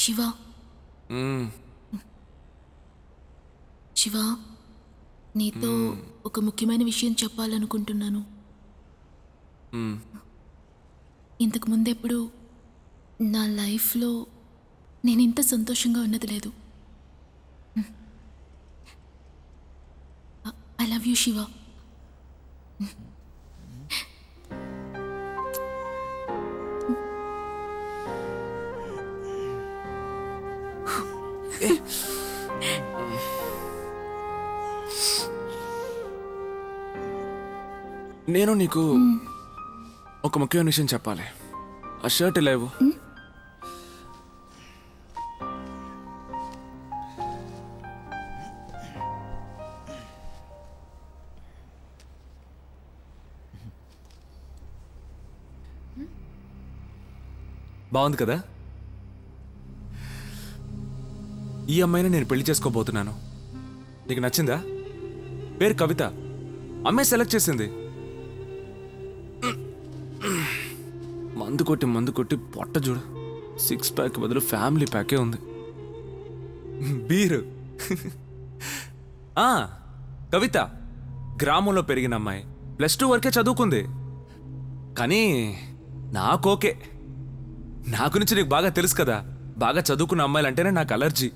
శివ శివ నీతో ఒక ముఖ్యమైన విషయం చెప్పాలనుకుంటున్నాను. ఇంతకు ముందెప్పుడు నా లైఫ్లో నేను ఇంత సంతోషంగా ఉన్నది లేదు. I love you Shiva. నేను నీకు ఒక ముఖ్యమైన విషయం చెప్పాలి. ఆ షర్ట్ లేవు. బాగుంది కదా? ఈ అమ్మాయిని నేను పెళ్లి చేసుకోబోతున్నాను. నీకు నచ్చిందా? పేరు కవిత. అమ్మాయి సెలెక్ట్ చేసింది. మందు కొట్టి పొట్ట చూడు. 6 ప్యాక్ బదులు ఫ్యామిలీ ప్యాకే ఉంది. బీరు. కవిత గ్రామంలో పెరిగిన అమ్మాయి. +2 వరకే చదువుకుంది. కానీ నాకోకే. నా గురించి నీకు బాగా తెలుసు కదా. బాగా చదువుకున్న అమ్మాయిలంటేనే నాకు అలర్జీ.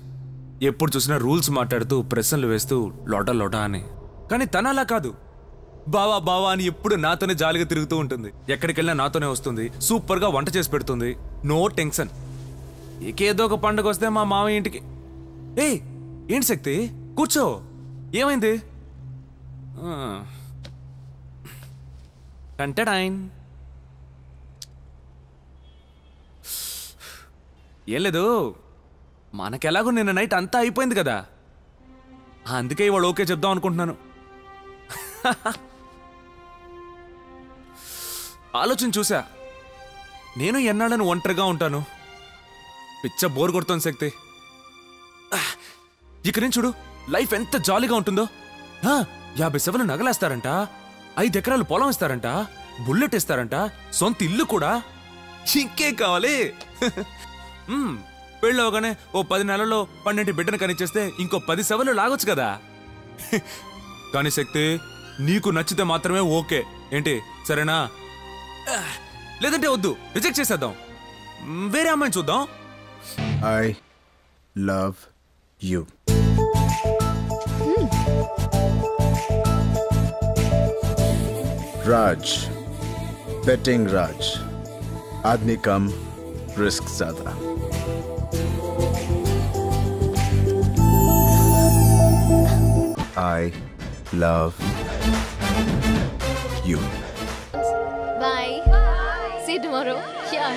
ఎప్పుడు చూసినా రూల్స్ మాట్లాడుతూ ప్రశ్నలు వేస్తూ లోటా అని. కానీ తన అలా కాదు. బావా అని ఎప్పుడు నాతోనే జాలిగా తిరుగుతూ ఉంటుంది. ఎక్కడికి వెళ్ళినా నాతోనే వస్తుంది. సూపర్గా వంట చేసి పెడుతుంది. No tension. ఏదో ఒక పండుగ వస్తే మా మామయ్య ఇంటికి. ఏంటి శక్తి, కూర్చో. ఏమైంది? టంటడైన్. ఏం లేదు, మనకెలాగో నిన్న నైట్ అంతా అయిపోయింది కదా. అందుకే ఇవాళ ఓకే చెప్దాం అనుకుంటున్నాను. ఆలోచన చూసా. నేను ఎన్నాళ్ళని ఒంటరిగా ఉంటాను. పిచ్చ బోర్ కొడుతోంది శక్తి. ఇక నుంచి చూడు, లైఫ్ ఎంత జాలీగా ఉంటుందో. 50 సెవెలు నగలేస్తారంట, 5 ఎకరాలు పొలం ఇస్తారంట, బుల్లెట్ ఇస్తారంట, సొంత ఇల్లు కూడా. ఇంకే కావాలి? పెళ్ళవగానే ఓ 10 నెలల్లో 12 బిడ్డను కనిచేస్తే ఇంకో 10 సెవెలు లాగొచ్చు కదా. కానీ శక్తి, నీకు నచ్చితే మాత్రమే ఓకే. ఏంటి, సరేనా? లేదంటే వద్దు, రిజెక్ట్ చేసేద్దాం. వేరే అమ్మాయిని చూద్దాం. I love you. Raj, betting Raj, आदमी कम, रिस्क ज्यादा. I love you. Bye. See you tomorrow. Sure.